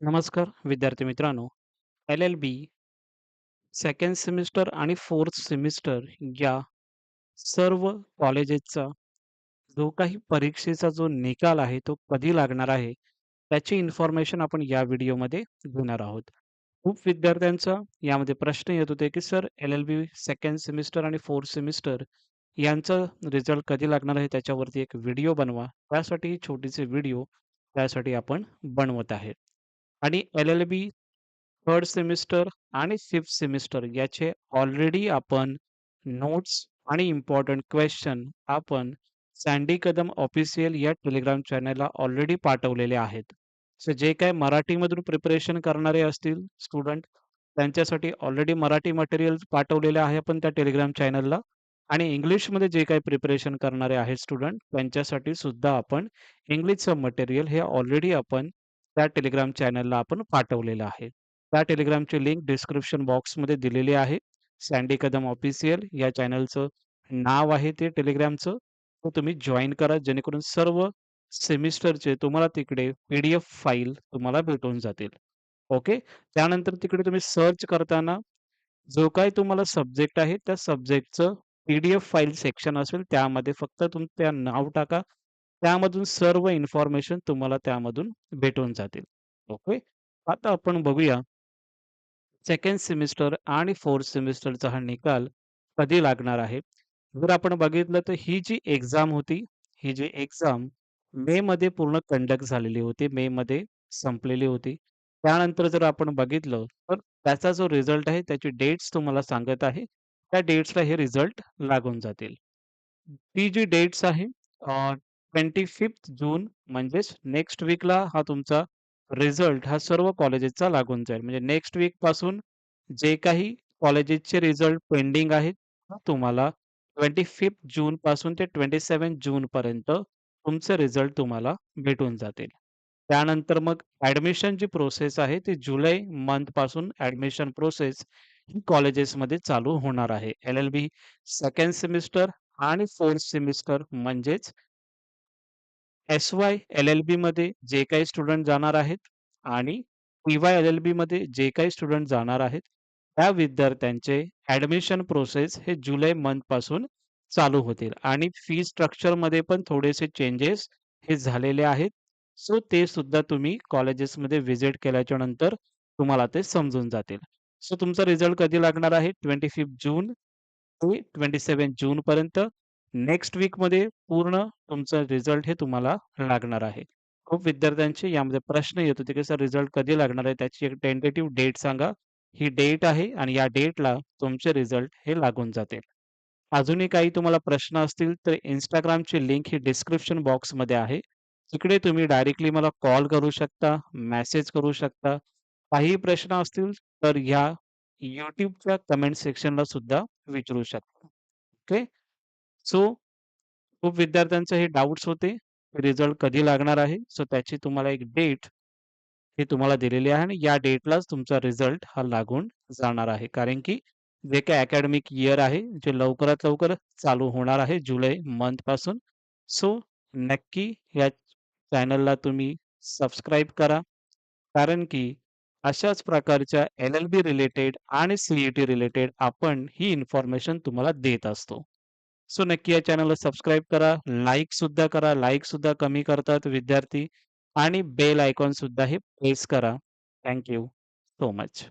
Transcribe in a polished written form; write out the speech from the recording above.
नमस्कार विद्यार्थी मित्रांनो. एल-एल-बी सेकंड सेमिस्टर आणि फोर्थ सेमिस्टर या सर्व कॉलेजेसचा जो काही परीक्षेचा जो निकाल आहे, तो कधी लागणार आहे, त्याची इन्फॉर्मेशन आपण या व्हिडिओमध्ये घेणार आहोत. खूप विद्यार्थ्यांचा यामध्ये प्रश्न येत होते, की सर एल-एल-बी सेकंड सेमिस्टर आणि फोर्थ सेमिस्टर यांचा रिझल्ट कधी लागणार आहे, त्याच्यावरती एक व्हिडिओ बनवा. त्यासाठी ही छोटीशी व्हिडिओ त्यासाठी आपण बनवत आहे. आणि एल-एल-बी थर्ड सेमिस्टर आणि फिफ्थ सेमिस्टर याचे ऑलरेडी आपण नोट्स आणि इम्पोर्टंट क्वेश्चन आपण सँडी कदम ऑफिशियल या टेलिग्राम चॅनलला ऑलरेडी पाठवलेले आहेत. सो जे काही मराठीमधून प्रिपरेशन करणारे असतील स्टुडंट त्यांच्यासाठी ऑलरेडी मराठी मटेरियल पाठवलेलं आहे आपण त्या टेलिग्राम चॅनलला आणि इंग्लिशमध्ये जे काही प्रिपरेशन करणारे आहेत स्टुडंट त्यांच्यासाठी सुद्धा आपण इंग्लिशचं मटेरियल हे ऑलरेडी आपण त्या टेलिग्राम चॅनलला आपण पाठवलेलं आहे. त्या टेलिग्रामची लिंक डिस्क्रिप्शन बॉक्समध्ये दिलेली आहे. सँडी कदम ऑफिशियल या चॅनलचं नाव आहे ते टेलिग्रामचं. तो तुम्ही जॉइन करा जेणेकरून सर्व सेमिस्टरचे तुम्हाला तिकडे पी-डी-एफ फाईल तुम्हाला भेटून जातील. ओके. त्यानंतर तिकडे तुम्ही सर्च करताना जो काही तुम्हाला सब्जेक्ट आहे त्या सब्जेक्टचं पी-डी-एफ फाईल सेक्शन असेल त्यामध्ये फक्त तुमचं नाव टाका. त्यामधून सर्व इन्फॉर्मेशन तुम्हाला त्यामधून भेटून जातील. ओके. आता आपण बघूया सेकंड सेमिस्टर आणि फोर्थ सेमिस्टरचा हा निकाल कधी लागणार आहे. जर आपण बघितलं तर ही जी एक्झाम होती, ही जी एक्झाम मेमध्ये पूर्ण कंडक्ट झालेली होती. मेमध्ये संपलेली होती. त्यानंतर जर आपण बघितलं तर त्याचा जो रिझल्ट आहे त्याची डेट्स तुम्हाला सांगत आहे. त्या डेट्सला हे रिझल्ट लागून जातील. ती जी डेट्स आहे 25 जून म्हणजेच नेक्स्ट वीकला हा तुमचा रिझल्ट हा सर्व कॉलेजेसचा लागून जाईल. म्हणजे नेक्स्ट वीकपासून जे काही कॉलेजेसचे रिझल्ट पेंडिंग आहेत, तुम्हाला 25 जूनपासून ते 27 जूनपर्यंत तुमचे रिझल्ट तुम्हाला भेटून जातील. त्यानंतर मग ॲडमिशनची प्रोसेस आहे ती जुलै मंथपासून ॲडमिशन प्रोसेस ही कॉलेजेसमध्ये चालू होणार आहे. एल-एल-बी सेकंड सेमिस्टर आणि फोर्थ सेमिस्टर म्हणजेच एस-वाय एल-एल-बीमध्ये जे काही स्टुडंट जाणार आहेत आणि टी-वाय एल-एल-बीमध्ये जे काही स्टुडंट जाणार आहेत, त्या विद्यार्थ्यांचे ॲडमिशन प्रोसेस हे जुलै मंथपासून चालू होतील आणि फी स्ट्रक्चरमध्ये पण थोडेसे चेंजेस हे झालेले आहेत. सो ते सुद्धा तुम्ही कॉलेजेसमध्ये व्हिजिट केल्याच्या नंतर तुम्हाला ते समजून जातील. सो तुमचा रिझल्ट कधी लागणार आहे 25 जून ते 27 जूनपर्यंत. नेक्स्ट वीकमध्ये पूर्ण तुमचं रिझल्ट हे तुम्हाला लागणार आहे. खूप विद्यार्थ्यांचे यामध्ये प्रश्न येत होते, की सर रिझल्ट कधी लागणार आहे? त्याची एक टेंटेटिव्ह डेट सांगा. ही डेट आहे आणि या डेटला तुमचे रिझल्ट हे लागून जातील. अजूनही काही तुम्हाला प्रश्न असतील तर Instagramची लिंक ही डिस्क्रिप्शन बॉक्समध्ये आहे. तिकडे तुम्ही डायरेक्टली मला कॉल करू शकता, मेसेज करू शकता. काहीही प्रश्न असतील तर ह्या YouTubeच्या कमेंट सेक्शनला सुद्धा विचारू शकता. ओके. सो खूप विद्यार्थ्यांचे हे डाउट्स होते. रिझल्ट कधी लागणार आहे? सो त्याची तुम्हाला एक डेट ही तुम्हाला दिलेली आहे आणि या डेटलाच तुमचा रिझल्ट हा लागून जाणार आहे. कारण की जे काही अकॅडमिक इयर आहे, जे लवकरात लवकर चालू होणार आहे जुलै मंथपासून. सो नक्की या चॅनलला तुम्ही सबस्क्राईब करा. कारण की अशाच प्रकारच्या एल-एल-बी रिलेटेड आणि सी-ई-टी रिलेटेड आपण ही इन्फॉर्मेशन तुम्हाला देत असतो. सो नक्की या चॅनलला सबस्क्राईब करा, लाईक सुद्धा करा. लाईक सुद्धा कमी करतात विद्यार्थी आणि बेल आयकॉन सुद्धा हे प्रेस करा. Thank you so much.